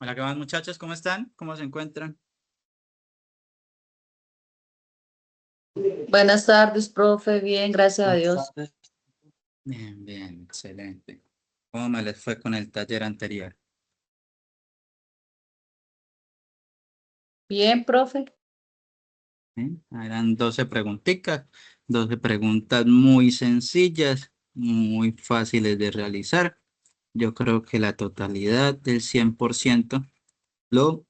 Hola, ¿qué más muchachos? ¿Cómo están? ¿Cómo se encuentran? Buenas tardes, profe. Bien, gracias a Buenas Dios. tardes. Bien, bien, excelente. ¿Cómo me les fue con el taller anterior? Bien, profe. ¿Sí? Eran 12 preguntitas, 12 preguntas muy sencillas, muy fáciles de realizar. Yo creo que la totalidad del 100% lo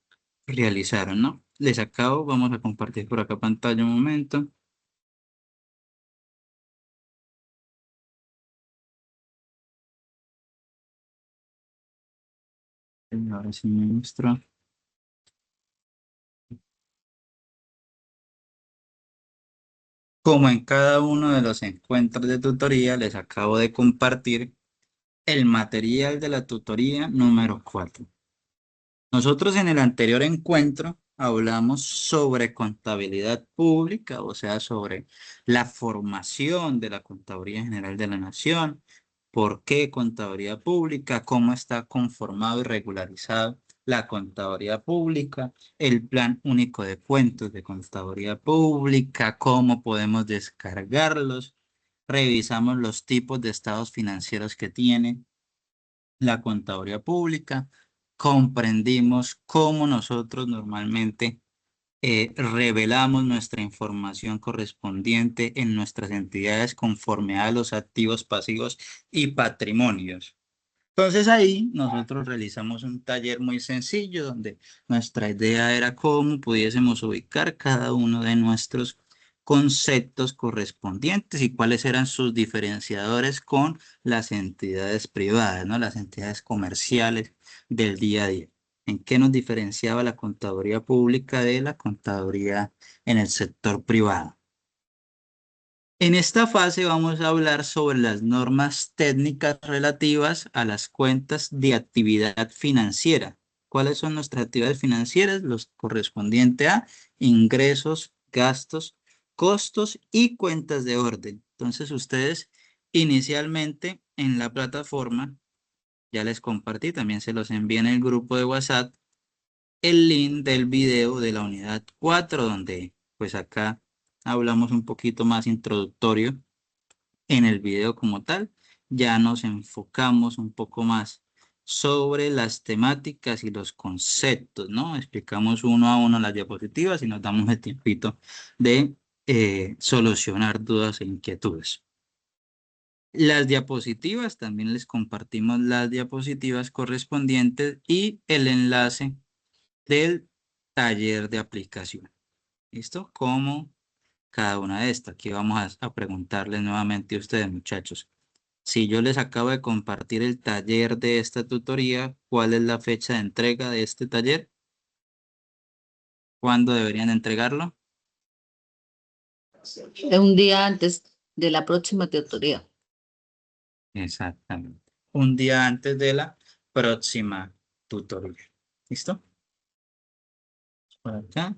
realizaron, ¿no? Les acabo, vamos a compartir por acá pantalla un momento. Y ahora sí me muestro. Como en cada uno de los encuentros de tutoría, les acabo de compartir el material de la tutoría número 4. Nosotros en el anterior encuentro hablamos sobre contabilidad pública, o sea, sobre la formación de la Contaduría General de la Nación, por qué Contaduría Pública, cómo está conformado y regularizado la Contaduría Pública, el Plan Único de Cuentos de Contaduría Pública, cómo podemos descargarlos, revisamos los tipos de estados financieros que tiene la contaduría pública, comprendimos cómo nosotros normalmente revelamos nuestra información correspondiente en nuestras entidades conforme a los activos, pasivos y patrimonios. Entonces ahí nosotros realizamos un taller muy sencillo donde nuestra idea era cómo pudiésemos ubicar cada uno de nuestros conceptos correspondientes y cuáles eran sus diferenciadores con las entidades privadas, ¿no? Las entidades comerciales del día a día. ¿En qué nos diferenciaba la contaduría pública de la contaduría en el sector privado? En esta fase vamos a hablar sobre las normas técnicas relativas a las cuentas de actividad financiera. ¿Cuáles son nuestras actividades financieras? Los correspondientes a ingresos, gastos, costos y cuentas de orden. Entonces ustedes inicialmente en la plataforma, ya les compartí, también se los envié en el grupo de WhatsApp, el link del video de la unidad 4, donde pues acá hablamos un poquito más introductorio en el video como tal. Ya nos enfocamos un poco más sobre las temáticas y los conceptos, ¿no? Explicamos uno a uno las diapositivas y nos damos el tiempito de solucionar dudas e inquietudes. Las diapositivas, también les compartimos las diapositivas correspondientes y el enlace del taller de aplicación. ¿Listo? Como cada una de estas. Aquí vamos a preguntarles nuevamente a ustedes, muchachos. Si yo les acabo de compartir el taller de esta tutoría, ¿cuál es la fecha de entrega de este taller? ¿Cuándo deberían entregarlo? Un día antes de la próxima tutoría. Exactamente. Un día antes de la próxima tutoría. ¿Listo? Por acá.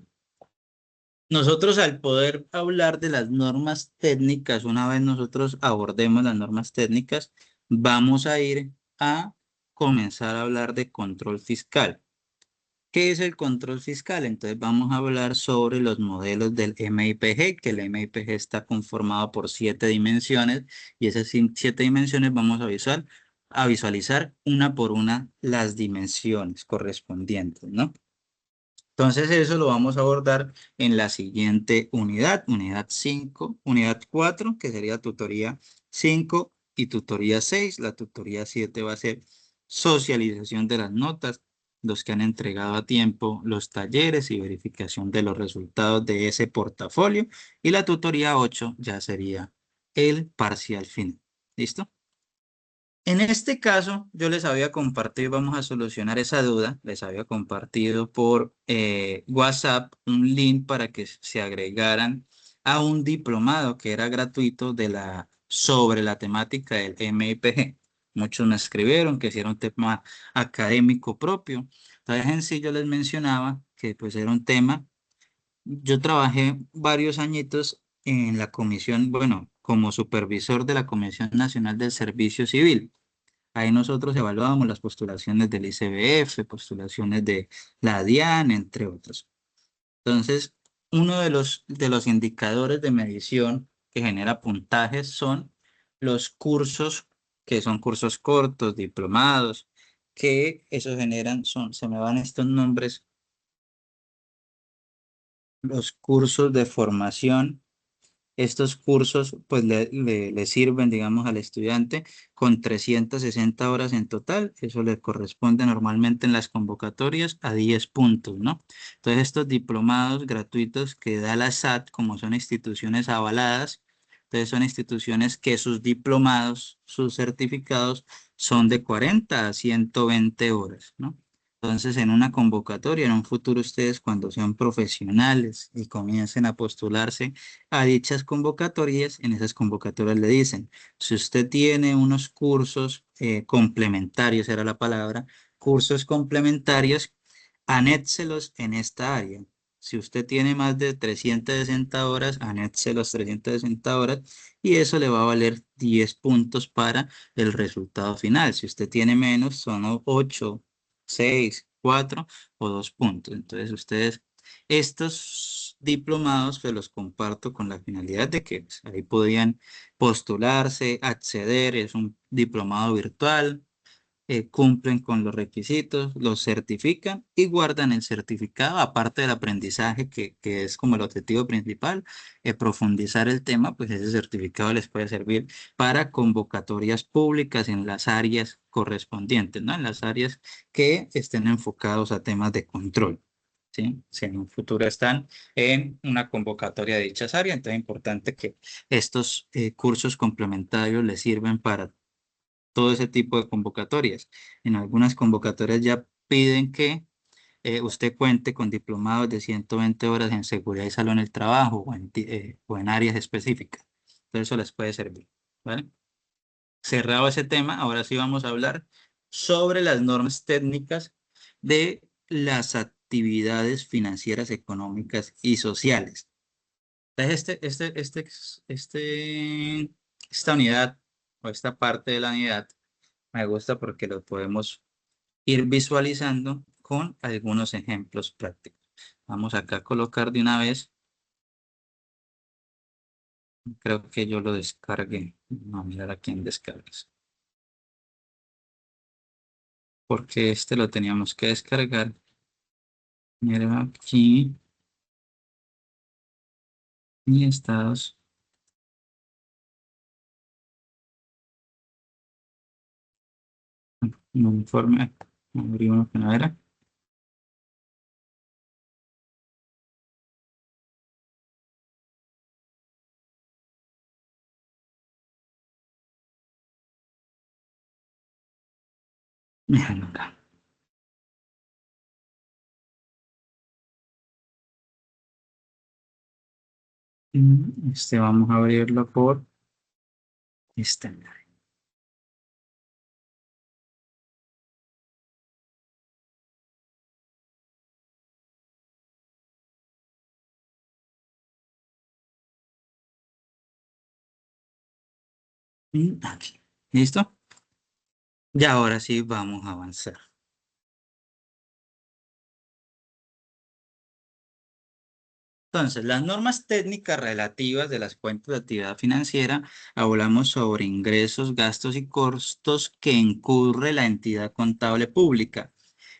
Nosotros al poder hablar de las normas técnicas, una vez nosotros abordemos las normas técnicas, vamos a ir a comenzar a hablar de control fiscal. ¿Qué es el control fiscal? Entonces vamos a hablar sobre los modelos del MIPG, que el MIPG está conformado por 7 dimensiones y esas 7 dimensiones vamos a visualizar una por una las dimensiones correspondientes, ¿no? Entonces eso lo vamos a abordar en la siguiente unidad, unidad 5, unidad 4, que sería tutoría 5 y tutoría 6. La tutoría 7 va a ser socialización de las notas, los que han entregado a tiempo los talleres y verificación de los resultados de ese portafolio. Y la tutoría 8 ya sería el parcial final. ¿Listo? En este caso, yo les había compartido, vamos a solucionar esa duda, les había compartido por WhatsApp un link para que se agregaran a un diplomado que era gratuito sobre la temática del MIPG. Muchos me escribieron que si era un tema académico propio. Entonces, en sí yo les mencionaba que pues era un tema. Yo trabajé varios añitos en la comisión, bueno, como supervisor de la Comisión Nacional del Servicio Civil. Ahí nosotros evaluábamos las postulaciones del ICBF, postulaciones de la DIAN, entre otros. Entonces, uno de los indicadores de medición que genera puntajes son los cursos, que son cursos cortos, diplomados, que eso generan, se me van estos nombres, los cursos de formación. Estos cursos pues le sirven, digamos, al estudiante con 360 horas en total. Eso le corresponde normalmente en las convocatorias a 10 puntos, ¿no? Entonces estos diplomados gratuitos que da la SAT, como son instituciones avaladas, entonces son instituciones que sus diplomados, sus certificados son de 40 a 120 horas, ¿no? Entonces, en una convocatoria, en un futuro, ustedes cuando sean profesionales y comiencen a postularse, a dichas convocatorias, en esas convocatorias le dicen, si usted tiene unos cursos complementarios, era la palabra, cursos complementarios, anéxelos en esta área. Si usted tiene más de 360 horas, anexe los 360 horas y eso le va a valer 10 puntos para el resultado final. Si usted tiene menos, son 8, 6, 4 o 2 puntos. Entonces, ustedes estos diplomados se los comparto con la finalidad de que pues, ahí podían postularse, acceder, es un diplomado virtual, cumplen con los requisitos, los certifican y guardan el certificado, aparte del aprendizaje que es como el objetivo principal, profundizar el tema, pues ese certificado les puede servir para convocatorias públicas en las áreas correspondientes, ¿no? En las áreas que estén enfocados a temas de control. ¿Sí? Si en un futuro están en una convocatoria de dichas áreas, entonces es importante que estos cursos complementarios les sirven para todo ese tipo de convocatorias. En algunas convocatorias ya piden que usted cuente con diplomados de 120 horas en seguridad y salud en el trabajo o en áreas específicas. Entonces eso les puede servir, ¿vale? Cerrado ese tema, ahora sí vamos a hablar sobre las normas técnicas de las actividades financieras, económicas y sociales. Entonces, esta unidad o esta parte de la unidad me gusta porque lo podemos ir visualizando con algunos ejemplos prácticos. Vamos acá a colocar de una vez. Creo que yo lo descargué. Vamos a mirar aquí en descargas. Porque este lo teníamos que descargar. Miren aquí. Y estados. Un informe. Abrimos una era. Miren acá. Este vamos a abrirlo por este. Y aquí. ¿Listo? Y ahora sí vamos a avanzar. Entonces, las normas técnicas relativas de las cuentas de actividad financiera, hablamos sobre ingresos, gastos y costos que incurre la entidad contable pública.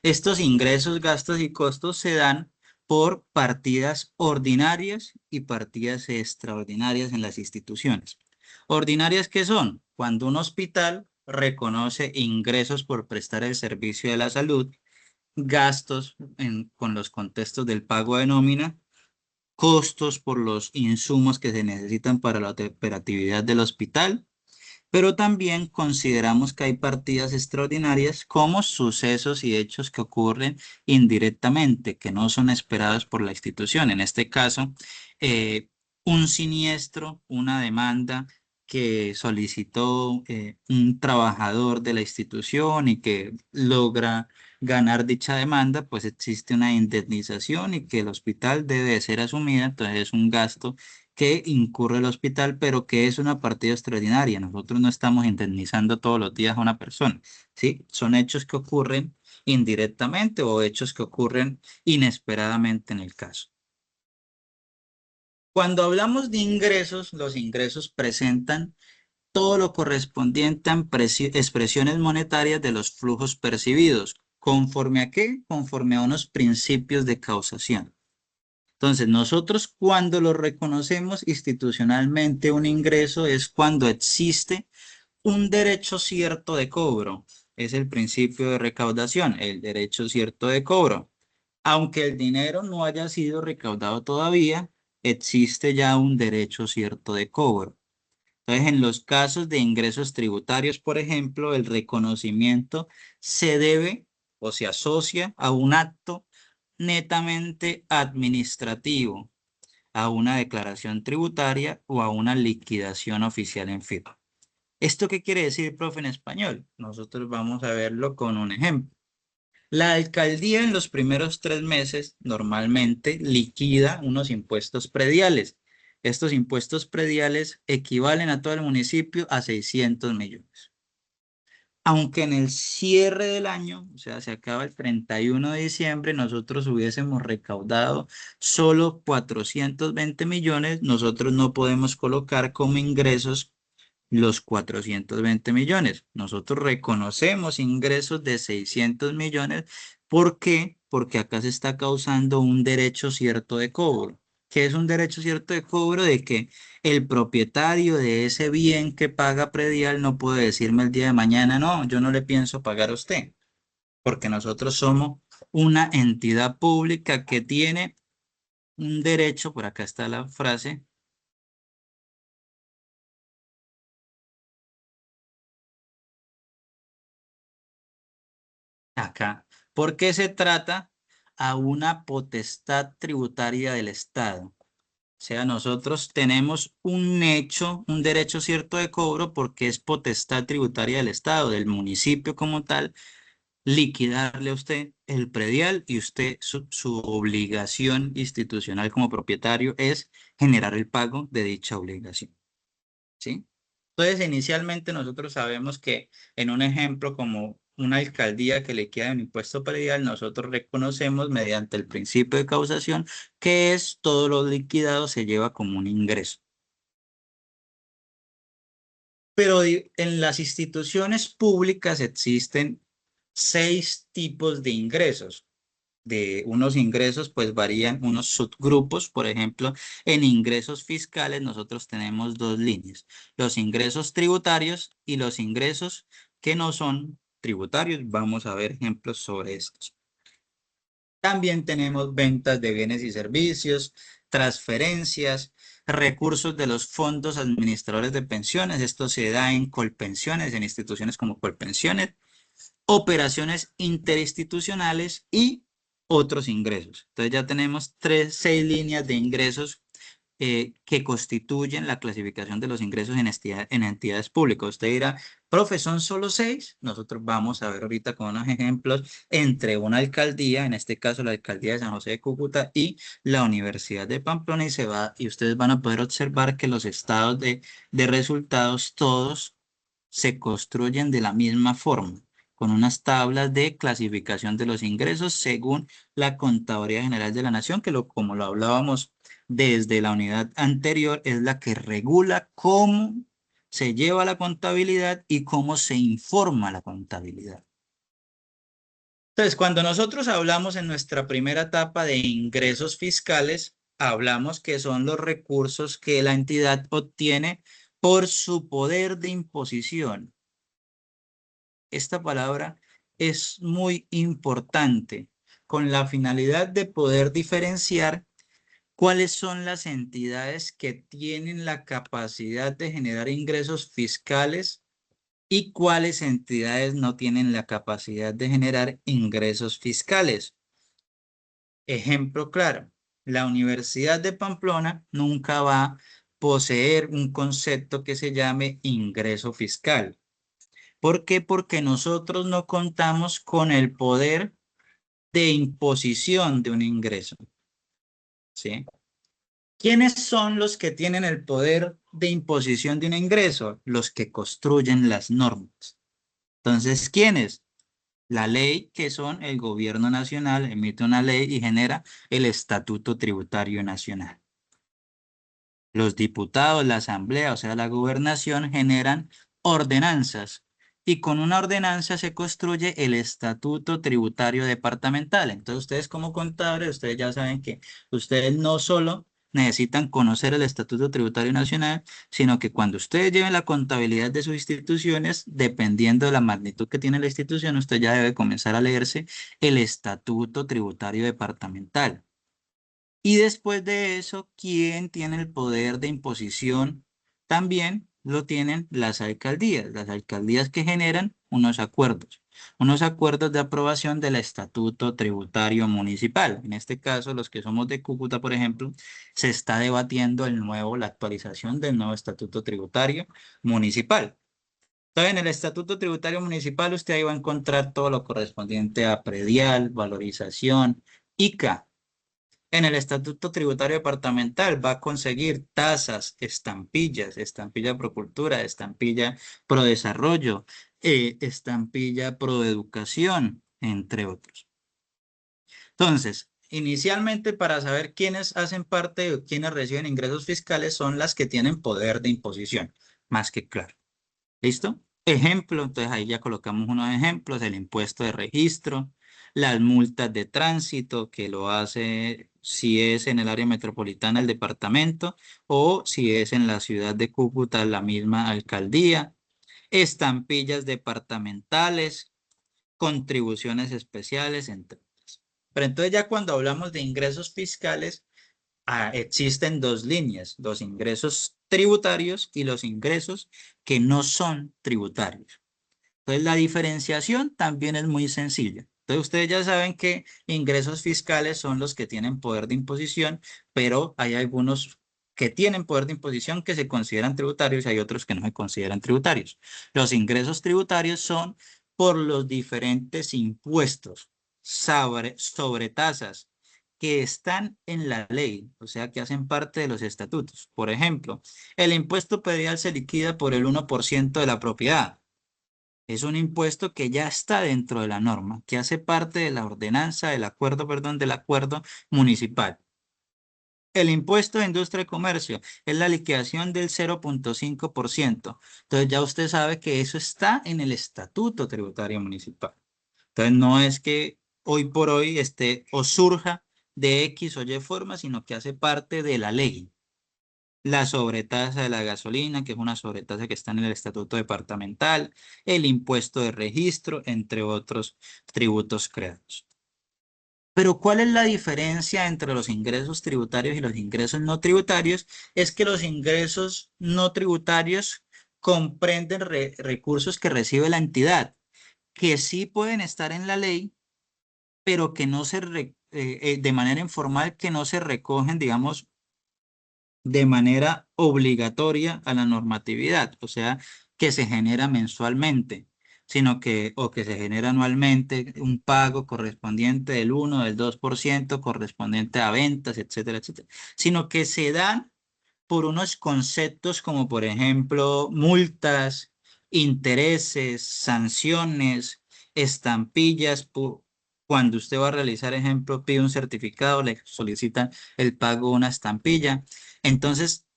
Estos ingresos, gastos y costos se dan por partidas ordinarias y partidas extraordinarias en las instituciones. Ordinarias, ¿qué son? Cuando un hospital reconoce ingresos por prestar el servicio de la salud, gastos con los contextos del pago de nómina, costos por los insumos que se necesitan para la operatividad del hospital, pero también consideramos que hay partidas extraordinarias como sucesos y hechos que ocurren indirectamente, que no son esperados por la institución. En este caso, eh, un siniestro, una demanda que solicitó un trabajador de la institución y que logra ganar dicha demanda, pues existe una indemnización y que el hospital debe de ser asumida, entonces es un gasto que incurre el hospital, pero que es una partida extraordinaria. Nosotros no estamos indemnizando todos los días a una persona, ¿sí? Son hechos que ocurren indirectamente o hechos que ocurren inesperadamente en el caso. Cuando hablamos de ingresos, los ingresos presentan todo lo correspondiente a expresiones monetarias de los flujos percibidos. ¿Conforme a qué? Conforme a unos principios de causación. Entonces, nosotros cuando lo reconocemos institucionalmente un ingreso es cuando existe un derecho cierto de cobro. Es el principio de recaudación, el derecho cierto de cobro. Aunque el dinero no haya sido recaudado todavía, existe ya un derecho cierto de cobro. Entonces, en los casos de ingresos tributarios, por ejemplo, el reconocimiento se debe o se asocia a un acto netamente administrativo, a una declaración tributaria o a una liquidación oficial en firme. ¿Esto qué quiere decir, profe, en español? Nosotros vamos a verlo con un ejemplo. La alcaldía en los primeros 3 meses normalmente liquida unos impuestos prediales. Estos impuestos prediales equivalen a todo el municipio a 600 millones. Aunque en el cierre del año, o sea, se acaba el 31 de diciembre, nosotros hubiésemos recaudado solo 420 millones, nosotros no podemos colocar como ingresos los 420 millones. Nosotros reconocemos ingresos de 600 millones. ¿Por qué? Porque acá se está causando un derecho cierto de cobro. ¿Qué es un derecho cierto de cobro? De que el propietario de ese bien que paga predial no puede decirme el día de mañana, no, yo no le pienso pagar a usted, porque nosotros somos una entidad pública que tiene un derecho, por acá está la frase, acá, porque se trata a una potestad tributaria del Estado. O sea, nosotros tenemos un hecho, un derecho cierto de cobro porque es potestad tributaria del Estado, del municipio como tal, liquidarle a usted el predial y usted su obligación institucional como propietario es generar el pago de dicha obligación. ¿Sí? Entonces, inicialmente nosotros sabemos que en un ejemplo como una alcaldía que le queda un impuesto predial, nosotros reconocemos mediante el principio de causación que es todo lo liquidado se lleva como un ingreso. Pero en las instituciones públicas existen 6 tipos de ingresos. De unos ingresos, pues varían unos subgrupos. Por ejemplo, en ingresos fiscales nosotros tenemos dos líneas, los ingresos tributarios y los ingresos que no son tributarios. Vamos a ver ejemplos sobre estos. También tenemos ventas de bienes y servicios, transferencias, recursos de los fondos administradores de pensiones. Esto se da en Colpensiones, en instituciones como Colpensiones, operaciones interinstitucionales y otros ingresos. Entonces ya tenemos 6 líneas de ingresos que constituyen la clasificación de los ingresos en entidades públicas. Usted dirá, profe, ¿son solo 6? Nosotros vamos a ver ahorita con unos ejemplos entre una alcaldía, en este caso la alcaldía de San José de Cúcuta y la Universidad de Pamplona y ustedes van a poder observar que los estados de resultados todos se construyen de la misma forma, con unas tablas de clasificación de los ingresos según la Contaduría General de la Nación, como lo hablábamos desde la unidad anterior, es la que regula cómo se lleva la contabilidad y cómo se informa la contabilidad. Entonces, cuando nosotros hablamos en nuestra primera etapa de ingresos fiscales, hablamos que son los recursos que la entidad obtiene por su poder de imposición. Esta palabra es muy importante con la finalidad de poder diferenciar cuáles son las entidades que tienen la capacidad de generar ingresos fiscales y cuáles entidades no tienen la capacidad de generar ingresos fiscales. Ejemplo claro, la Universidad de Pamplona nunca va a poseer un concepto que se llame ingreso fiscal. ¿Por qué? Porque nosotros no contamos con el poder de imposición de un ingreso, ¿sí? ¿Quiénes son los que tienen el poder de imposición de un ingreso? Los que construyen las normas. Entonces, ¿quiénes? La ley, que son el gobierno nacional, emite una ley y genera el Estatuto Tributario Nacional. Los diputados, la asamblea, o sea, la gobernación, generan ordenanzas y con una ordenanza se construye el Estatuto Tributario Departamental. Entonces, ustedes como contadores, ustedes ya saben que ustedes no solo necesitan conocer el Estatuto Tributario Nacional, sino que cuando ustedes lleven la contabilidad de sus instituciones, dependiendo de la magnitud que tiene la institución, usted ya debe comenzar a leerse el Estatuto Tributario Departamental. Y después de eso, ¿quién tiene el poder de imposición? También lo tienen las alcaldías que generan unos acuerdos de aprobación del Estatuto Tributario Municipal. En este caso, los que somos de Cúcuta, por ejemplo, se está debatiendo la actualización del nuevo Estatuto Tributario Municipal. Entonces, en el Estatuto Tributario Municipal, usted ahí va a encontrar todo lo correspondiente a predial, valorización, ICA. En el Estatuto Tributario Departamental va a conseguir tasas, estampilla pro cultura, estampilla pro desarrollo, estampilla pro educación, entre otros. Entonces, inicialmente para saber quiénes hacen parte o quiénes reciben ingresos fiscales son las que tienen poder de imposición, más que claro. ¿Listo? Ejemplo, entonces ahí ya colocamos unos ejemplos, el impuesto de registro, las multas de tránsito, que lo hace si es en el área metropolitana el departamento o si es en la ciudad de Cúcuta la misma alcaldía, estampillas departamentales, contribuciones especiales, entre otras. Pero entonces ya cuando hablamos de ingresos fiscales, existen dos líneas, los ingresos tributarios y los ingresos que no son tributarios. Entonces, la diferenciación también es muy sencilla. Entonces, ustedes ya saben que ingresos fiscales son los que tienen poder de imposición, pero hay algunos que tienen poder de imposición que se consideran tributarios y hay otros que no se consideran tributarios. Los ingresos tributarios son por los diferentes impuestos sobre tasas que están en la ley, o sea, que hacen parte de los estatutos. Por ejemplo, el impuesto predial se liquida por el 1% de la propiedad. Es un impuesto que ya está dentro de la norma, que hace parte de la ordenanza, del acuerdo municipal. El impuesto de industria y comercio es la liquidación del 0,5%. Entonces ya usted sabe que eso está en el Estatuto Tributario Municipal. Entonces no es que hoy por hoy esté o surja de X o Y forma, sino que hace parte de la ley. La sobretasa de la gasolina, que es una sobretasa que está en el estatuto departamental, el impuesto de registro, entre otros tributos creados. Pero ¿cuál es la diferencia entre los ingresos tributarios y los ingresos no tributarios? Es que los ingresos no tributarios comprenden recursos que recibe la entidad, que sí pueden estar en la ley, pero que no de manera informal, que no se recogen, digamos, de manera obligatoria a la normatividad, o sea, que se genera mensualmente, sino que, o que se genera anualmente un pago correspondiente del 1, del 2% correspondiente a ventas, etcétera, etcétera, sino que se dan por unos conceptos como, por ejemplo, multas, intereses, sanciones, estampillas. Cuando usted va a realizar, ejemplo, pide un certificado, le solicitan el pago de una estampilla. Entonces,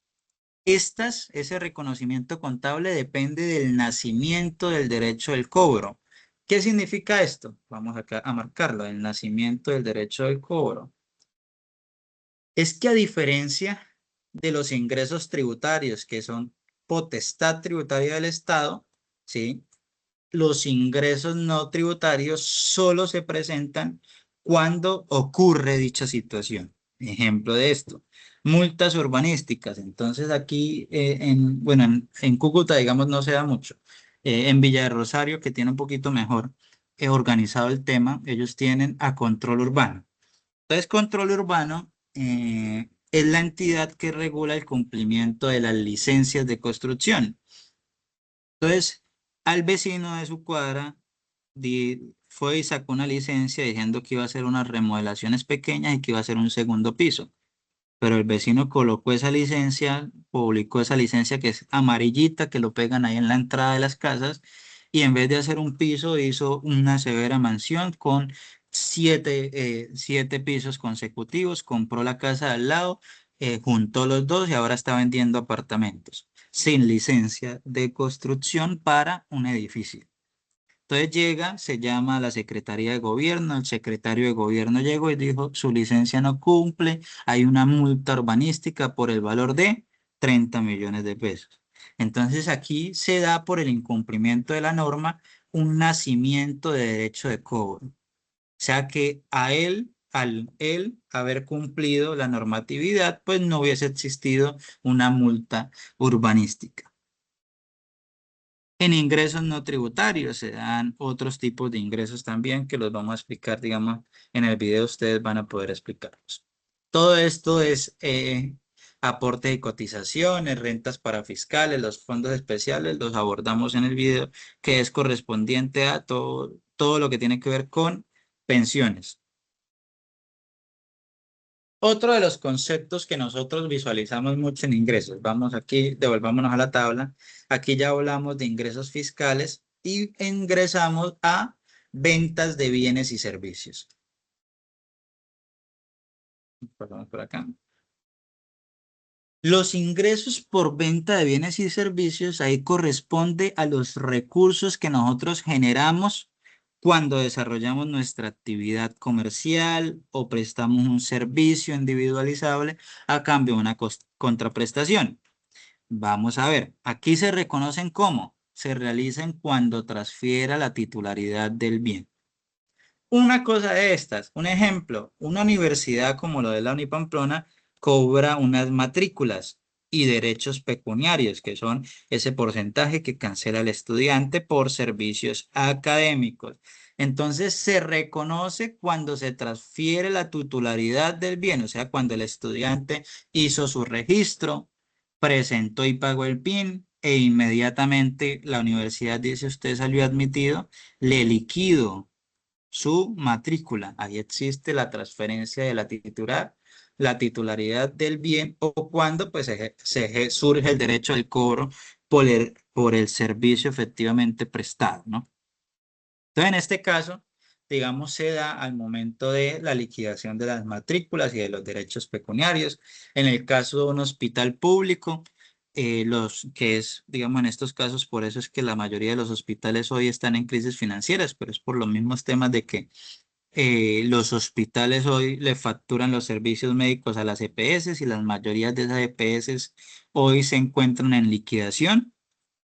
ese reconocimiento contable depende del nacimiento del derecho del cobro. ¿Qué significa esto? Vamos acá a marcarlo, el nacimiento del derecho del cobro. Es que a diferencia de los ingresos tributarios, que son potestad tributaria del Estado, ¿sí? Los ingresos no tributarios solo se presentan cuando ocurre dicha situación. Ejemplo de esto, multas urbanísticas. Entonces aquí, bueno, en Cúcuta, digamos, no se da mucho. En Villa de Rosario, que tiene un poquito mejor organizado el tema, ellos tienen a control urbano. Entonces, control urbano es la entidad que regula el cumplimiento de las licencias de construcción. Entonces, al vecino de su cuadra fue y sacó una licencia diciendo que iba a hacer unas remodelaciones pequeñas y que iba a hacer un segundo piso. pero el vecino colocó esa licencia, publicó esa licencia que es amarillita, que lo pegan ahí en la entrada de las casas, y en vez de hacer un piso, hizo una severa mansión con siete pisos consecutivos, compró la casa de al lado, juntó los dos y ahora está vendiendo apartamentos sin licencia de construcción para un edificio. Entonces llega, se llama a la Secretaría de Gobierno, el secretario de Gobierno llegó y dijo, su licencia no cumple, hay una multa urbanística por el valor de 30 millones de pesos. Entonces aquí se da por el incumplimiento de la norma un nacimiento de derecho de cobro. O sea que a él, al él haber cumplido la normatividad, pues no hubiese existido una multa urbanística. En ingresos no tributarios se dan otros tipos de ingresos también que los vamos a explicar, digamos, en el video ustedes van a poder explicarlos. Todo esto es aporte de cotizaciones, rentas para fiscales, los fondos especiales, los abordamos en el video que es correspondiente a todo lo que tiene que ver con pensiones. Otro de los conceptos que nosotros visualizamos mucho en ingresos, vamos aquí, devolvámonos a la tabla, aquí ya hablamos de ingresos fiscales y ingresamos a ventas de bienes y servicios. Pasamos por acá. Los ingresos por venta de bienes y servicios ahí corresponde a los recursos que nosotros generamos cuando desarrollamos nuestra actividad comercial o prestamos un servicio individualizable a cambio de una contraprestación. Vamos a ver, aquí se reconocen cómo se realizan cuando transfiera la titularidad del bien. Una cosa de estas, un ejemplo, una universidad como lo de la Unipamplona cobra unas matrículas y derechos pecuniarios, que son ese porcentaje que cancela el estudiante por servicios académicos. Entonces se reconoce cuando se transfiere la titularidad del bien, o sea, cuando el estudiante hizo su registro, presentó y pagó el PIN e inmediatamente la universidad dice usted salió admitido, le liquido su matrícula. Ahí existe la transferencia de la titularidad del bien o cuando pues surge el derecho al cobro por el servicio efectivamente prestado, ¿no? Entonces, en este caso, digamos, se da al momento de la liquidación de las matrículas y de los derechos pecuniarios. En el caso de un hospital público, los que es, digamos, en estos casos, por eso es que la mayoría de los hospitales hoy están en crisis financieras, pero es por los mismos temas de que los hospitales hoy le facturan los servicios médicos a las EPS y las mayorías de esas EPS hoy se encuentran en liquidación.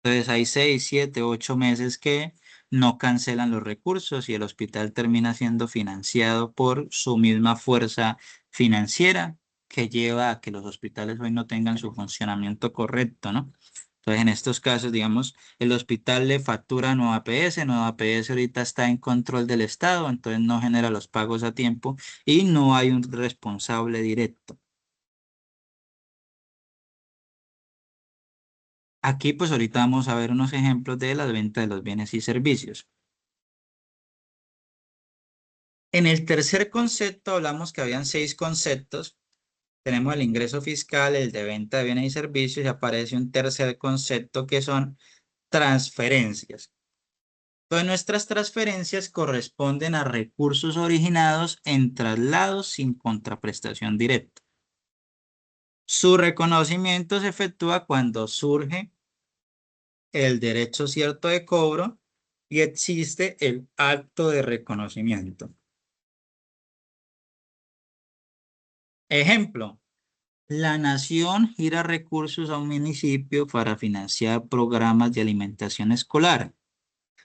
Entonces hay 6, 7, 8 meses que no cancelan los recursos y el hospital termina siendo financiado por su misma fuerza financiera que lleva a que los hospitales hoy no tengan su funcionamiento correcto, ¿no? Entonces en estos casos, digamos, el hospital le factura a Nueva APS, Nueva APS ahorita está en control del Estado, entonces no genera los pagos a tiempo y no hay un responsable directo. Aquí pues ahorita vamos a ver unos ejemplos de la venta de los bienes y servicios. En el tercer concepto hablamos que habían 6 conceptos. Tenemos el ingreso fiscal, el de venta de bienes y servicios y aparece un tercer concepto que son transferencias. Entonces nuestras transferencias corresponden a recursos originados en traslados sin contraprestación directa. Su reconocimiento se efectúa cuando surge el derecho cierto de cobro y existe el acto de reconocimiento. Ejemplo, la nación gira recursos a un municipio para financiar programas de alimentación escolar.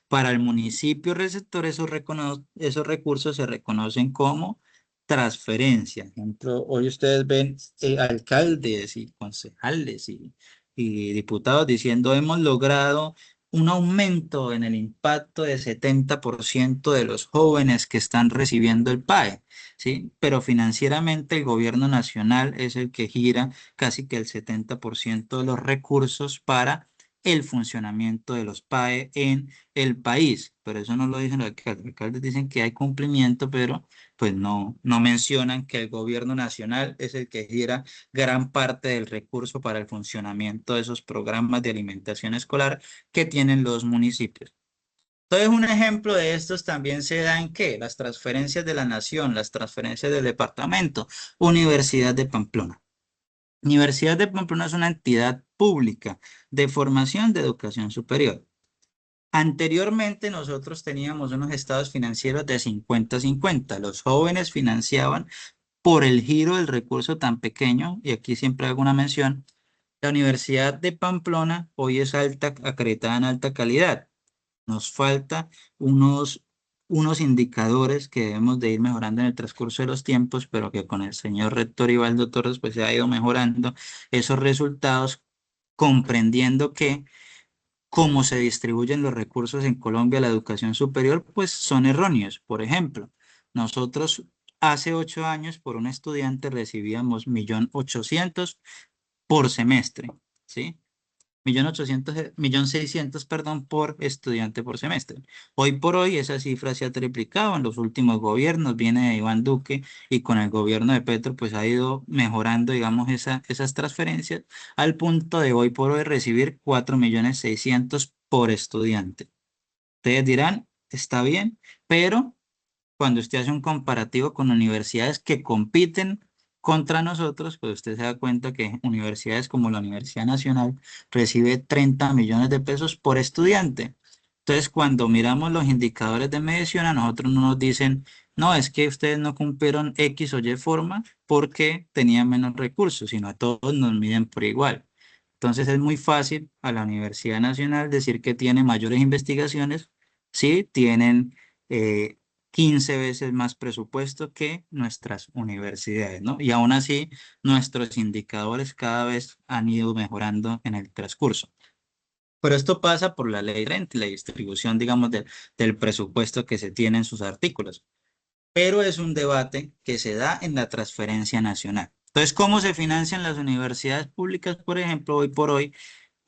Para el municipio receptor, esos recursos se reconocen como transferencias. Por ejemplo, hoy ustedes ven alcaldes y concejales y diputados diciendo hemos logrado un aumento en el impacto de 70% de los jóvenes que están recibiendo el PAE, ¿sí? Pero financieramente el gobierno nacional es el que gira casi que el 70% de los recursos para el funcionamiento de los PAE en el país. Pero eso no lo dicen los alcaldes. Los alcaldes dicen que hay cumplimiento, pero pues no mencionan que el gobierno nacional es el que gira gran parte del recurso para el funcionamiento de esos programas de alimentación escolar que tienen los municipios. Entonces, un ejemplo de estos también se da en ¿qué? Las transferencias de la nación, las transferencias del departamento. Universidad de Pamplona. Universidad de Pamplona es una entidad pública de formación de educación superior. Anteriormente nosotros teníamos unos estados financieros de 50-50. Los jóvenes financiaban por el giro del recurso tan pequeño, y aquí siempre hago una mención, la Universidad de Pamplona hoy es alta, acreditada en alta calidad. Nos falta unos, unos indicadores que debemos de ir mejorando en el transcurso de los tiempos, pero que con el señor rector Ivaldo Torres pues se ha ido mejorando esos resultados, comprendiendo que cómo se distribuyen los recursos en Colombia, la educación superior, pues son erróneos. Por ejemplo, nosotros hace 8 años por un estudiante recibíamos 1.800.000 por semestre, ¿sí? 1.800.000, 1.600.000, perdón, por estudiante por semestre. Hoy por hoy esa cifra se ha triplicado en los últimos gobiernos, viene de Iván Duque y con el gobierno de Petro pues ha ido mejorando, digamos, esas transferencias al punto de hoy por hoy recibir 4.600.000 por estudiante. Ustedes dirán, está bien, pero cuando usted hace un comparativo con universidades que compiten contra nosotros, pues usted se da cuenta que universidades como la Universidad Nacional recibe 30 millones de pesos por estudiante. Entonces, cuando miramos los indicadores de medición, a nosotros no nos dicen, no, es que ustedes no cumplieron X o Y forma porque tenían menos recursos, sino a todos nos miden por igual. Entonces, es muy fácil a la Universidad Nacional decir que tiene mayores investigaciones, sí, tienen 15 veces más presupuesto que nuestras universidades, ¿no? Y aún así, nuestros indicadores cada vez han ido mejorando en el transcurso. Pero esto pasa por la ley de renta y la distribución, digamos, del presupuesto que se tiene en sus artículos. Pero es un debate que se da en la transferencia nacional. Entonces, ¿cómo se financian las universidades públicas? Por ejemplo, hoy por hoy,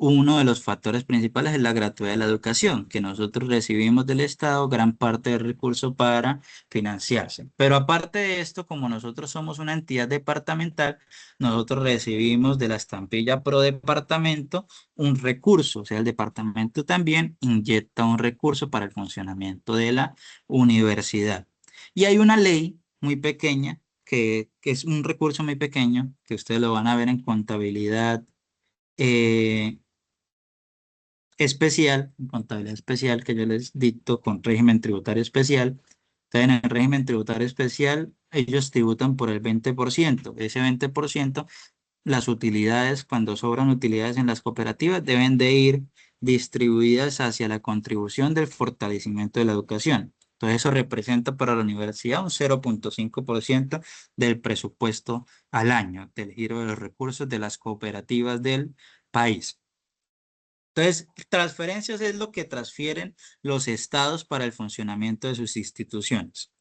uno de los factores principales es la gratuidad de la educación, que nosotros recibimos del Estado gran parte del recurso para financiarse. Pero aparte de esto, como nosotros somos una entidad departamental, nosotros recibimos de la estampilla pro departamento un recurso, o sea, el departamento también inyecta un recurso para el funcionamiento de la universidad. Y hay una ley muy pequeña, que es un recurso muy pequeño, que ustedes lo van a ver en contabilidad. eh, Especial, en contabilidad especial, que yo les dicto con régimen tributario especial. Entonces, en el régimen tributario especial, ellos tributan por el 20%. Ese 20%, las utilidades, cuando sobran utilidades en las cooperativas, deben de ir distribuidas hacia la contribución del fortalecimiento de la educación. Entonces, eso representa para la universidad un 0,5% del presupuesto al año, del giro de los recursos de las cooperativas del país. Entonces, transferencias es lo que transfieren los estados para el funcionamiento de sus instituciones.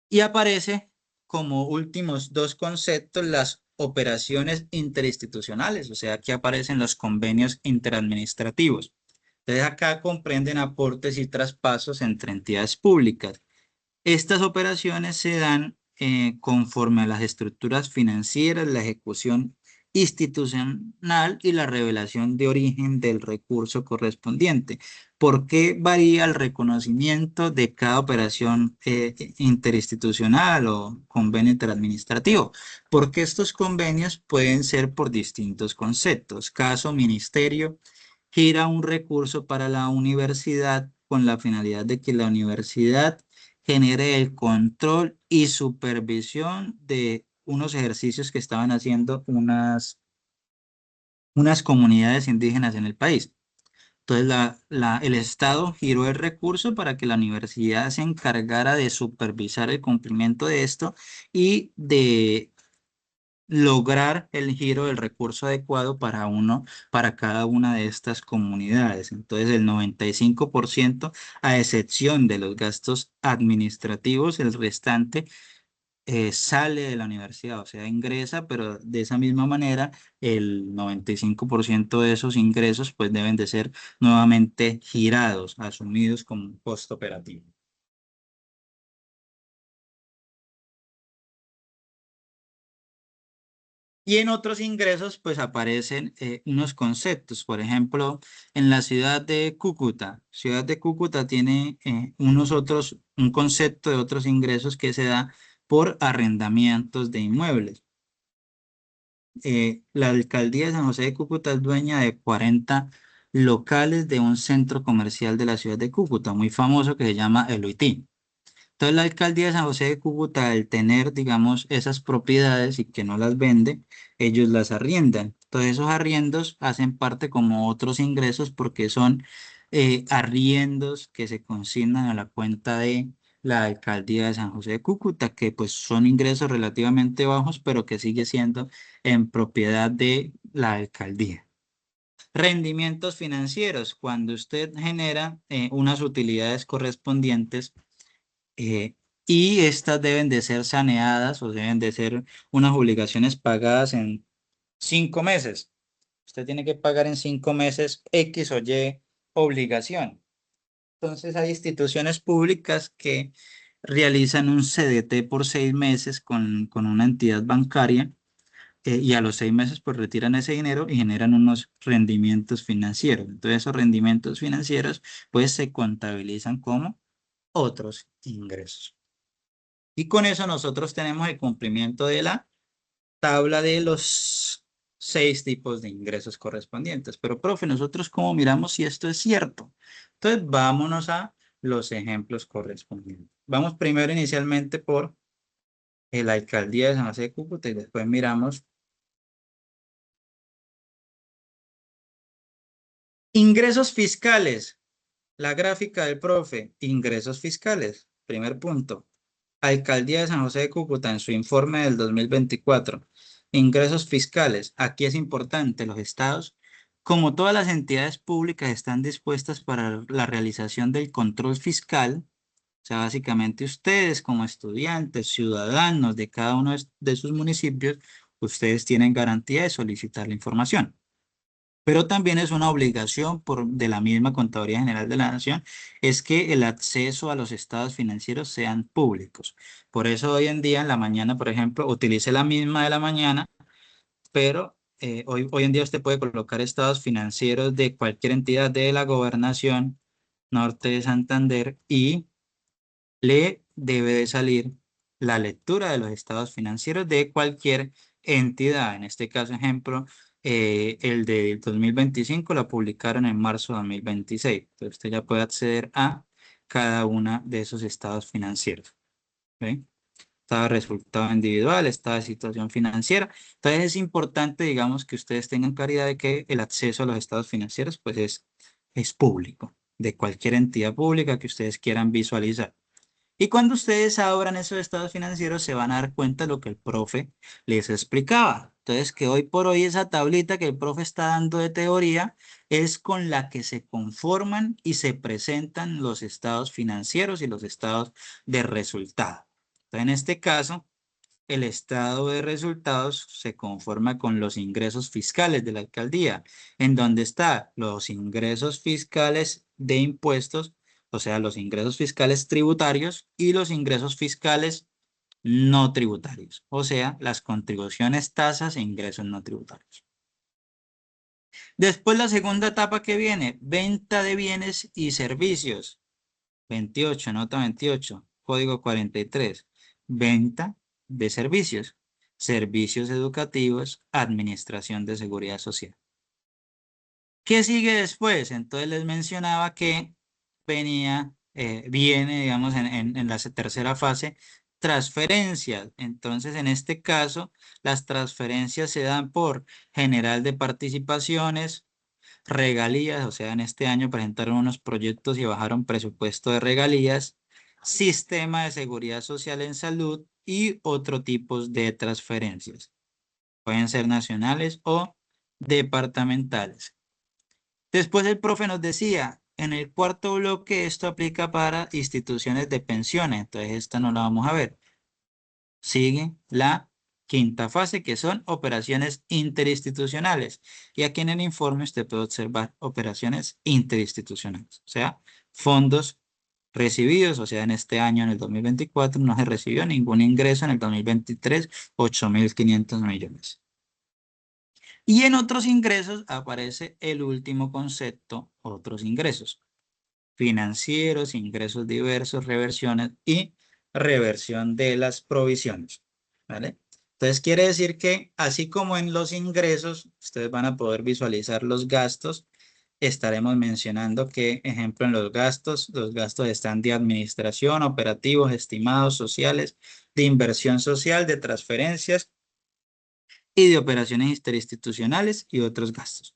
Y aparece como últimos dos conceptos las operaciones interinstitucionales, o sea, aquí aparecen los convenios interadministrativos. Entonces, acá comprenden aportes y traspasos entre entidades públicas. Estas operaciones se dan conforme a las estructuras financieras, la ejecución institucional y la revelación de origen del recurso correspondiente. ¿Por qué varía el reconocimiento de cada operación interinstitucional o convenio interadministrativo? Porque estos convenios pueden ser por distintos conceptos. Caso ministerio, gira un recurso para la universidad con la finalidad de que la universidad genere el control y supervisión de unos ejercicios que estaban haciendo unas comunidades indígenas en el país. Entonces, el Estado giró el recurso para que la universidad se encargara de supervisar el cumplimiento de esto y de lograr el giro del recurso adecuado para cada una de estas comunidades. Entonces, el 95%, a excepción de los gastos administrativos, el restante sale de la universidad, o sea, ingresa, pero de esa misma manera el 95% de esos ingresos pues deben de ser nuevamente girados, asumidos como un costo operativo. Y en otros ingresos, pues aparecen unos conceptos. Por ejemplo, en la ciudad de Cúcuta tiene un concepto de otros ingresos que se da por arrendamientos de inmuebles. La alcaldía de San José de Cúcuta es dueña de 40 locales de un centro comercial de la ciudad de Cúcuta, muy famoso, que se llama El Uití. Entonces la alcaldía de San José de Cúcuta, al tener, digamos, esas propiedades y que no las vende, ellos las arriendan. Entonces esos arriendos hacen parte como otros ingresos porque son arriendos que se consignan a la cuenta de la alcaldía de San José de Cúcuta, que pues son ingresos relativamente bajos, pero que sigue siendo en propiedad de la alcaldía. Rendimientos financieros, cuando usted genera unas utilidades correspondientes, eh, y estas deben de ser saneadas o deben de ser unas obligaciones pagadas en 5 meses. Usted tiene que pagar en 5 meses X o Y obligación. Entonces hay instituciones públicas que realizan un CDT por 6 meses con una entidad bancaria, y a los 6 meses pues retiran ese dinero y generan unos rendimientos financieros. Entonces esos rendimientos financieros pues se contabilizan como otros ingresos. Y con eso nosotros tenemos el cumplimiento de la tabla de los 6 tipos de ingresos correspondientes. Pero, profe, ¿nosotros cómo miramos si esto es cierto? Entonces, vámonos a los ejemplos correspondientes. Vamos primero inicialmente por la alcaldía de San José de Cúcuta y después miramos ingresos fiscales. La gráfica del profe, ingresos fiscales. Primer punto. Alcaldía de San José de Cúcuta en su informe del 2024. Ingresos fiscales. Aquí es importante, los estados, como todas las entidades públicas, están dispuestas para la realización del control fiscal. O sea, básicamente ustedes como estudiantes, ciudadanos de cada uno de sus municipios, ustedes tienen garantía de solicitar la información. Pero también es una obligación de la misma Contaduría General de la Nación, es que el acceso a los estados financieros sean públicos. Por eso hoy en día, en la mañana, por ejemplo, utilice la misma de la mañana, pero hoy en día usted puede colocar estados financieros de cualquier entidad de la Gobernación Norte de Santander y le debe de salir la lectura de los estados financieros de cualquier entidad. En este caso, ejemplo, el del 2025 la publicaron en marzo de 2026. Entonces usted ya puede acceder a cada una de esos estados financieros. ¿Ok? Estado de resultado individual, estado de situación financiera. Entonces es importante, digamos, que ustedes tengan claridad de que el acceso a los estados financieros pues es público, de cualquier entidad pública que ustedes quieran visualizar. Y cuando ustedes abran esos estados financieros se van a dar cuenta de lo que el profe les explicaba. Entonces, que hoy por hoy esa tablita que el profe está dando de teoría es con la que se conforman y se presentan los estados financieros y los estados de resultado. Entonces, en este caso, el estado de resultados se conforma con los ingresos fiscales de la alcaldía, en donde están los ingresos fiscales de impuestos, o sea, los ingresos fiscales tributarios y los ingresos fiscales no tributarios, o sea, las contribuciones, tasas e ingresos no tributarios. Después la segunda etapa que viene, venta de bienes y servicios. 28, nota 28, código 43. Venta de servicios, servicios educativos, administración de seguridad social. ¿Qué sigue después? Entonces les mencionaba que viene, digamos, en la tercera fase, transferencias. Entonces, en este caso, las transferencias se dan por general de participaciones, regalías, o sea, en este año presentaron unos proyectos y bajaron presupuesto de regalías, sistema de seguridad social en salud y otro tipo de transferencias. Pueden ser nacionales o departamentales. Después el profe nos decía, en el cuarto bloque esto aplica para instituciones de pensiones, entonces esta no la vamos a ver. Sigue la quinta fase, que son operaciones interinstitucionales. Y aquí en el informe usted puede observar operaciones interinstitucionales, o sea, fondos recibidos, o sea, en este año, en el 2024, no se recibió ningún ingreso, en el 2023, 8.500 millones. Y en otros ingresos aparece el último concepto, otros ingresos financieros, ingresos diversos, reversiones y reversión de las provisiones. ¿Vale? Entonces quiere decir que así como en los ingresos, ustedes van a poder visualizar los gastos. Estaremos mencionando que, ejemplo, en los gastos están de administración, operativos, estimados, sociales, de inversión social, de transferencias y de operaciones interinstitucionales y otros gastos.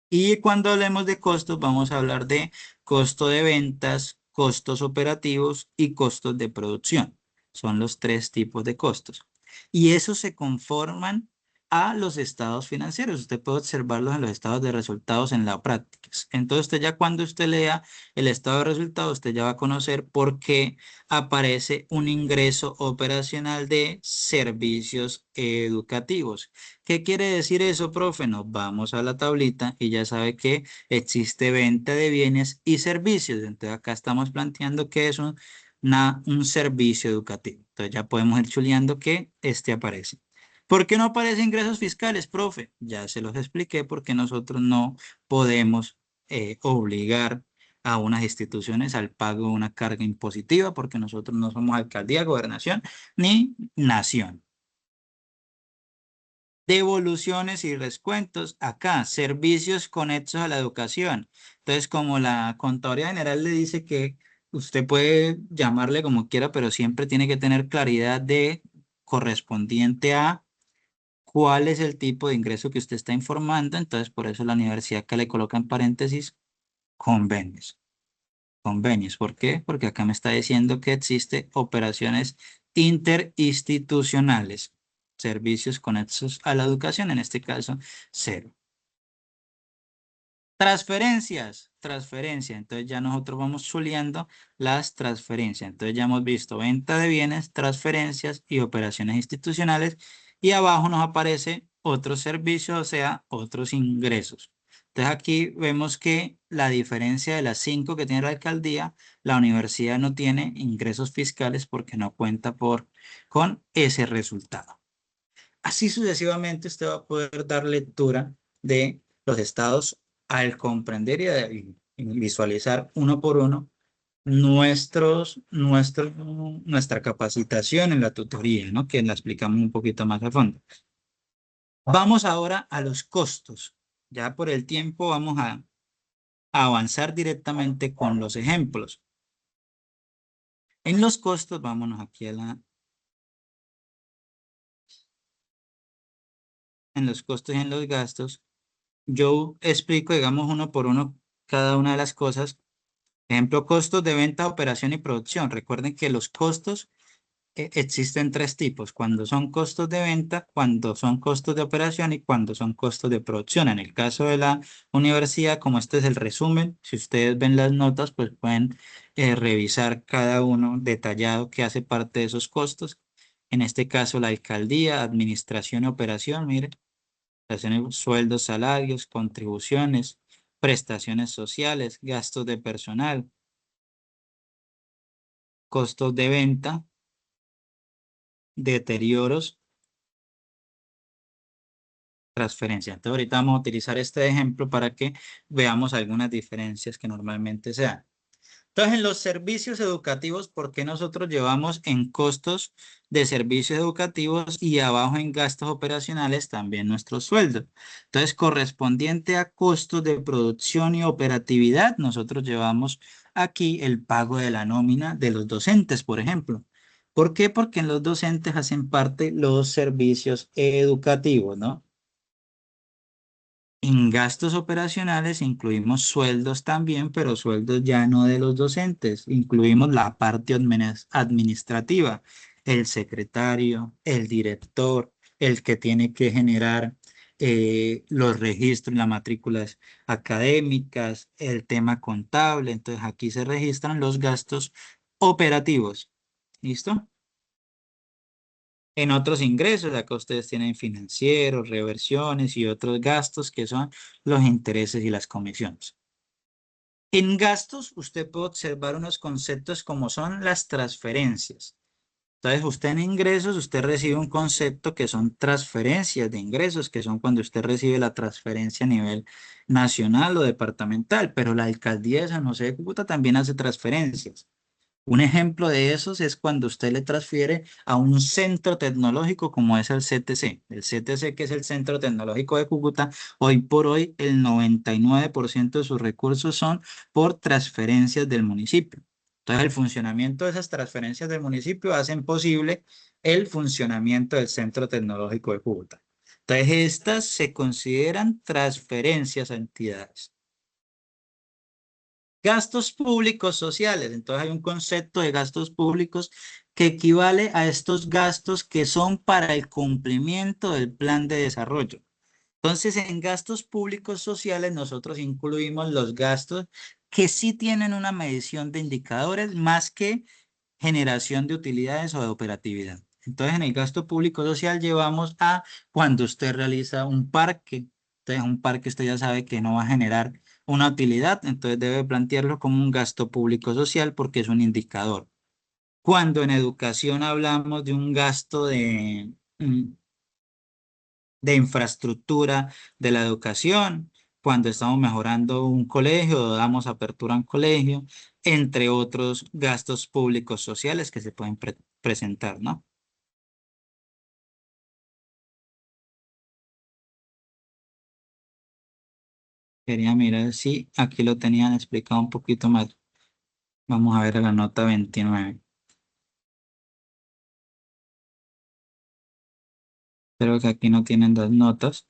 Y cuando hablemos de costos, vamos a hablar de costo de ventas, costos operativos y costos de producción. Son los tres tipos de costos. Y esos se conforman a los estados financieros. Usted puede observarlos en los estados de resultados en la práctica. Entonces, usted ya cuando usted lea el estado de resultados, usted ya va a conocer por qué aparece un ingreso operacional de servicios educativos. ¿Qué quiere decir eso, profe? Nos vamos a la tablita y ya sabe que existe venta de bienes y servicios. Entonces acá estamos planteando que es un servicio educativo. Entonces ya podemos ir chuleando que este aparece. ¿Por qué no aparecen ingresos fiscales, profe? Ya se los expliqué porque nosotros no podemos obligar a unas instituciones al pago de una carga impositiva porque nosotros no somos alcaldía, gobernación ni nación. Devoluciones y descuentos. Acá, servicios conexos a la educación. Entonces, como la Contaduría General le dice que usted puede llamarle como quiera, pero siempre tiene que tener claridad de correspondiente a cuál es el tipo de ingreso que usted está informando. Entonces, por eso la universidad acá le coloca en paréntesis convenios. Convenios. ¿Por qué? Porque acá me está diciendo que existe operaciones interinstitucionales, servicios conexos a la educación, en este caso, cero. Transferencias, transferencia. Entonces ya nosotros vamos chuleando las transferencias. Entonces ya hemos visto venta de bienes, transferencias y operaciones institucionales. Y abajo nos aparece otros servicios, o sea, otros ingresos. Entonces aquí vemos que la diferencia de las 5 que tiene la alcaldía, la universidad no tiene ingresos fiscales porque no cuenta con ese resultado. Así sucesivamente usted va a poder dar lectura de los estados al comprender y visualizar uno por uno nuestra capacitación en la tutoría, ¿no? Que la explicamos un poquito más a fondo. Vamos ahora a los costos. Ya por el tiempo vamos a avanzar directamente con los ejemplos. En los costos, vámonos aquí en los costos y en los gastos. Yo explico, digamos, uno por uno cada una de las cosas. Ejemplo, costos de venta, operación y producción. Recuerden que los costos existen tres tipos, cuando son costos de venta, cuando son costos de operación y cuando son costos de producción. En el caso de la universidad, como este es el resumen, si ustedes ven las notas, pues pueden revisar cada uno detallado que hace parte de esos costos. En este caso, la alcaldía, administración y operación, mire, sueldos, salarios, contribuciones, prestaciones sociales, gastos de personal, costos de venta, deterioros, transferencia. Entonces, ahorita vamos a utilizar este ejemplo para que veamos algunas diferencias que normalmente se dan. Entonces, en los servicios educativos, ¿por qué nosotros llevamos en costos de servicios educativos y abajo en gastos operacionales también nuestros sueldos? Entonces, correspondiente a costos de producción y operatividad, nosotros llevamos aquí el pago de la nómina de los docentes, por ejemplo. ¿Por qué? Porque en los docentes hacen parte los servicios educativos, ¿no? En gastos operacionales incluimos sueldos también, pero sueldos ya no de los docentes. Incluimos la parte administrativa, el secretario, el director, el que tiene que generar los registros, las matrículas académicas, el tema contable. Entonces aquí se registran los gastos operativos. ¿Listo? En otros ingresos, acá ustedes tienen financieros, reversiones y otros gastos que son los intereses y las comisiones. En gastos, usted puede observar unos conceptos como son las transferencias. Entonces, usted en ingresos, usted recibe un concepto que son transferencias de ingresos, que son cuando usted recibe la transferencia a nivel nacional o departamental, pero la alcaldía de San José de Cúcuta también hace transferencias. Un ejemplo de esos es cuando usted le transfiere a un centro tecnológico como es el CTC. El CTC, que es el Centro Tecnológico de Cúcuta, hoy por hoy el 99% de sus recursos son por transferencias del municipio. Entonces, el funcionamiento de esas transferencias del municipio hacen posible el funcionamiento del Centro Tecnológico de Cúcuta. Entonces, estas se consideran transferencias a entidades. Gastos públicos sociales. Entonces hay un concepto de gastos públicos que equivale a estos gastos que son para el cumplimiento del plan de desarrollo. Entonces, en gastos públicos sociales nosotros incluimos los gastos que sí tienen una medición de indicadores más que generación de utilidades o de operatividad. Entonces, en el gasto público social llevamos a cuando usted realiza un parque. Entonces, un parque usted ya sabe que no va a generar una utilidad, entonces debe plantearlo como un gasto público social porque es un indicador. Cuando en educación hablamos de un gasto de infraestructura de la educación, cuando estamos mejorando un colegio, damos apertura a un colegio, entre otros gastos públicos sociales que se pueden presentar, ¿no? Quería mirar si aquí lo tenían explicado un poquito más. Vamos a ver la nota 29. Creo que aquí no tienen las notas.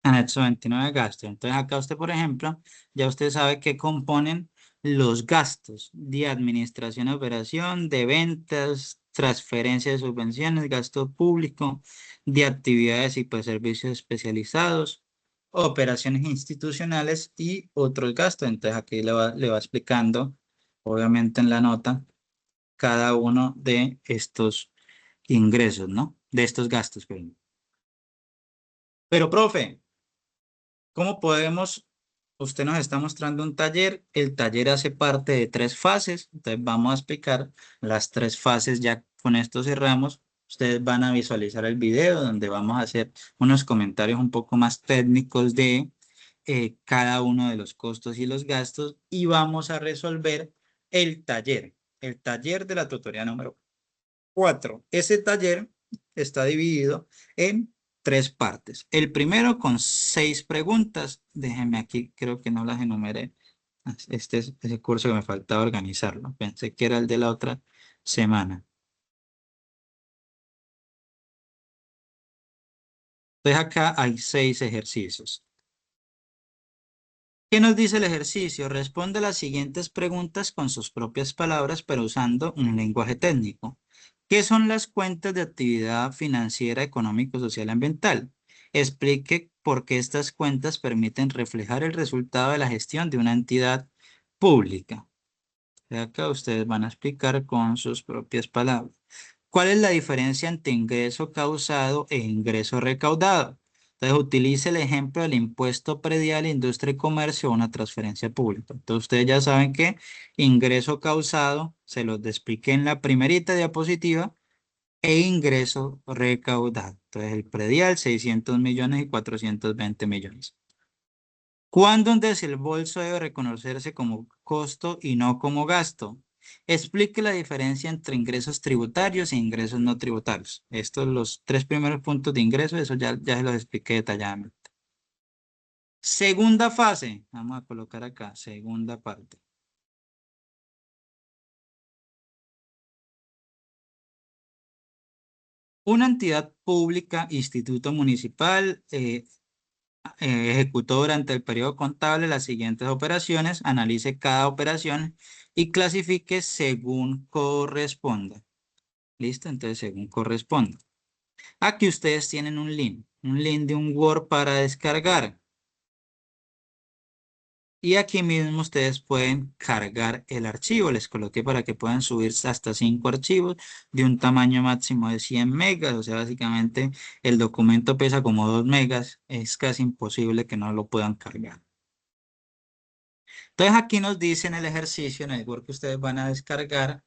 Anexo 29 gastos. Entonces acá usted, por ejemplo, ya usted sabe que componen los gastos de administración y operación, de ventas, transferencia de subvenciones, gasto público, de actividades y pues servicios especializados, operaciones institucionales y otros gastos. Entonces aquí le va explicando, obviamente en la nota, cada uno de estos ingresos, ¿no? De estos gastos, perdón. Pero, profe, ¿cómo podemos? Usted nos está mostrando un taller. El taller hace parte de tres fases. Entonces vamos a explicar las tres fases. Ya con esto cerramos. Ustedes van a visualizar el video donde vamos a hacer unos comentarios un poco más técnicos de cada uno de los costos y los gastos y vamos a resolver el taller de la tutoría número 4. Ese taller está dividido en tres partes. El primero con 6 preguntas. Déjenme aquí, creo que no las enumeré. Este es ese curso que me faltaba organizarlo. Pensé que era el de la otra semana. Entonces acá hay 6 ejercicios. ¿Qué nos dice el ejercicio? Responde las siguientes preguntas con sus propias palabras, pero usando un lenguaje técnico. ¿Qué son las cuentas de actividad financiera, económico, social y ambiental? Explique por qué estas cuentas permiten reflejar el resultado de la gestión de una entidad pública. Acá ustedes van a explicar con sus propias palabras. ¿Cuál es la diferencia entre ingreso causado e ingreso recaudado? Entonces, utilice el ejemplo del impuesto predial, industria y comercio o una transferencia pública. Entonces, ustedes ya saben que ingreso causado, se los expliqué en la primerita diapositiva, e ingreso recaudado. Entonces, el predial, 600 millones y 420 millones. ¿Cuándo un desembolso debe reconocerse como costo y no como gasto? Explique la diferencia entre ingresos tributarios e ingresos no tributarios. Estos los tres primeros puntos de ingreso, eso ya se los expliqué detalladamente. Segunda fase, vamos a colocar acá, segunda parte. Una entidad pública, instituto municipal, ejecutó durante el periodo contable las siguientes operaciones, analice cada operación y clasifique según corresponda. ¿Listo? Entonces, según corresponda. Aquí ustedes tienen un link de un Word para descargar. Y aquí mismo ustedes pueden cargar el archivo. Les coloqué para que puedan subir hasta 5 archivos de un tamaño máximo de 100 megas. O sea, básicamente el documento pesa como 2 megas. Es casi imposible que no lo puedan cargar. Entonces aquí nos dice en el ejercicio, en el Word que ustedes van a descargar,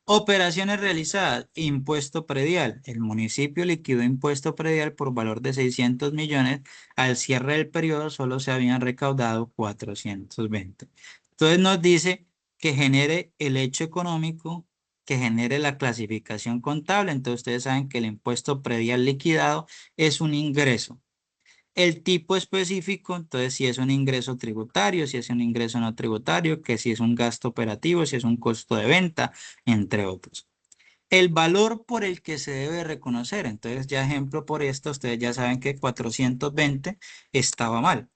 operaciones realizadas, impuesto predial. El municipio liquidó impuesto predial por valor de 600 millones. Al cierre del periodo solo se habían recaudado 420. Entonces nos dice que genere el hecho económico, que genere la clasificación contable. Entonces ustedes saben que el impuesto predial liquidado es un ingreso. El tipo específico, entonces si es un ingreso tributario, si es un ingreso no tributario, que si es un gasto operativo, si es un costo de venta, entre otros. El valor por el que se debe reconocer, entonces ya ejemplo por esto, ustedes ya saben que 420 estaba mal.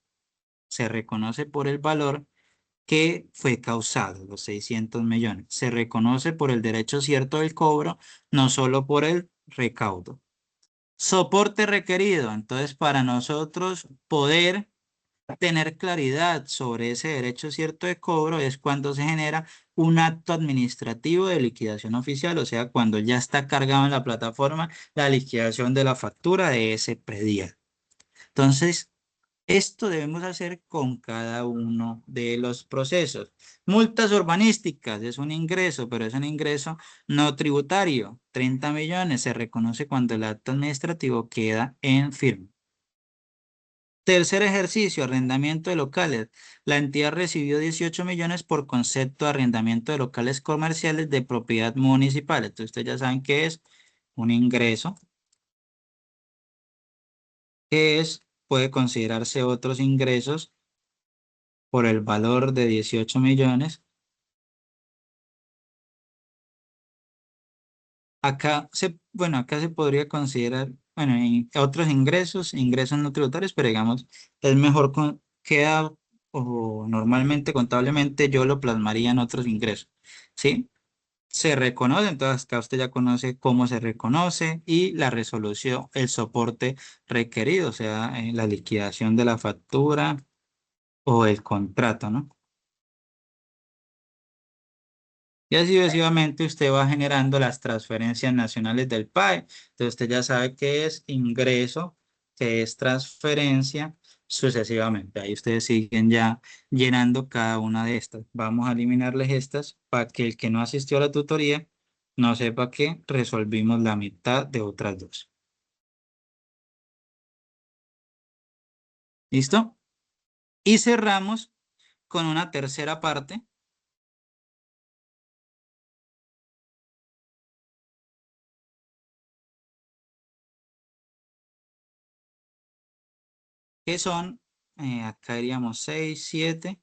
Se reconoce por el valor que fue causado, los 600 millones. Se reconoce por el derecho cierto del cobro, no solo por el recaudo. Soporte requerido. Entonces, para nosotros poder tener claridad sobre ese derecho cierto de cobro es cuando se genera un acto administrativo de liquidación oficial, o sea, cuando ya está cargado en la plataforma la liquidación de la factura de ese predial. Entonces, esto debemos hacer con cada uno de los procesos. Multas urbanísticas es un ingreso, pero es un ingreso no tributario. 30 millones se reconoce cuando el acto administrativo queda en firme. Tercer ejercicio, arrendamiento de locales. La entidad recibió 18 millones por concepto de arrendamiento de locales comerciales de propiedad municipal. Entonces, ustedes ya saben qué es un ingreso, puede considerarse otros ingresos por el valor de 18 millones. Acá se podría considerar, bueno, otros ingresos, ingresos no tributarios, pero digamos, es mejor queda, o normalmente contablemente yo lo plasmaría en otros ingresos, ¿sí? Se reconoce, entonces acá usted ya conoce cómo se reconoce y la resolución, el soporte requerido, o sea, la liquidación de la factura o el contrato, ¿no? Y así sucesivamente usted va generando las transferencias nacionales del PAE. Entonces usted ya sabe qué es ingreso, qué es transferencia, sucesivamente. Ahí ustedes siguen ya llenando cada una de estas. Vamos a eliminarles estas para que el que no asistió a la tutoría no sepa que resolvimos la mitad de otras dos. ¿Listo? Y cerramos con una tercera parte que son, acá diríamos 6, 7.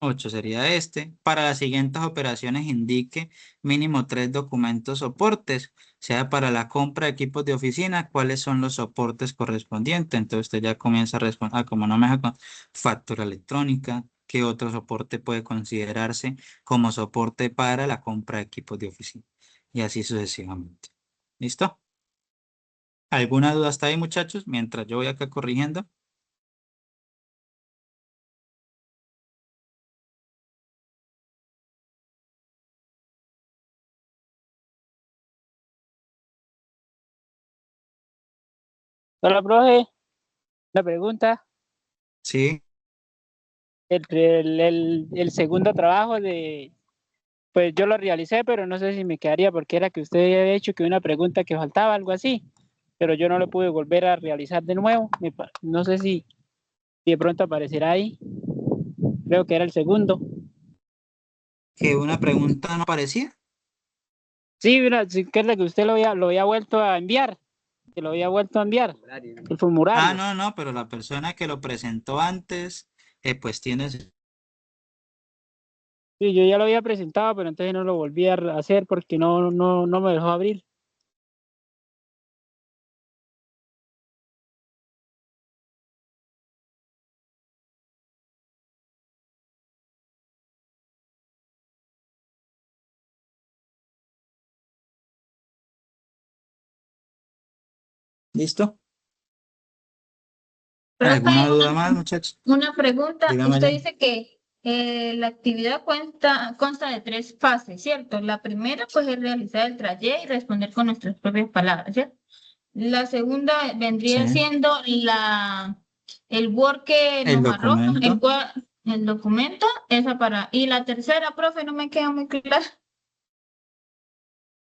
8 sería este. Para las siguientes operaciones indique mínimo 3 documentos soportes, sea para la compra de equipos de oficina, cuáles son los soportes correspondientes. Entonces usted ya comienza a responder, como no me deja con factura electrónica, ¿qué otro soporte puede considerarse como soporte para la compra de equipos de oficina? Y así sucesivamente. ¿Listo? ¿Alguna duda hasta ahí, muchachos? Mientras yo voy acá corrigiendo. Hola, profe. La pregunta, Sí. el segundo trabajo pues yo lo realicé, pero no sé si me quedaría porque era que usted había dicho que una pregunta que faltaba, algo así, pero yo no lo pude volver a realizar de nuevo. No sé si de pronto aparecerá ahí. Creo que era el segundo. Que una pregunta no parecía. Sí, mira, sí, que es la que usted lo había vuelto a enviar, que lo había vuelto a enviar, el Ah, formulario. no, no, pero la persona que lo presentó antes, pues tiene... Sí, yo ya lo había presentado, pero entonces no lo volví a hacer porque no me dejó abrir. ¿Listo? Profe, ¿Alguna duda más, muchachos? una pregunta. Dígame Usted ya. dice que la actividad consta de 3 fases, ¿cierto? La primera, pues, es realizar el taller y responder con nuestras propias palabras, ¿cierto? La segunda vendría Sí. siendo el Word que El nos arroja, documento. el documento, esa para. Y la tercera, profe, no me queda muy claro.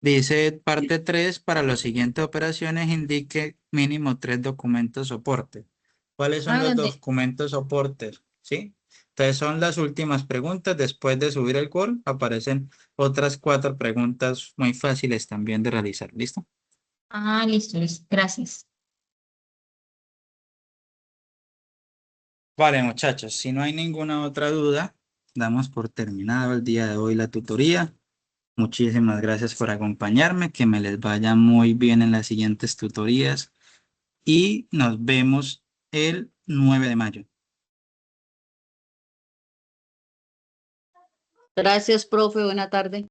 Dice parte 3, para las siguientes operaciones indique mínimo 3 documentos soporte. ¿Cuáles son Ah, los donde. documentos soportes? ¿Sí? Entonces son las últimas preguntas. Después de subir el call aparecen otras 4 preguntas muy fáciles también de realizar. ¿Listo? Ah, listo, listo. Gracias. Vale, muchachos, si no hay ninguna otra duda, damos por terminado el día de hoy la tutoría. Muchísimas gracias por acompañarme, que me les vaya muy bien en las siguientes tutorías y nos vemos el 9 de mayo. Gracias, profe. Buena tarde.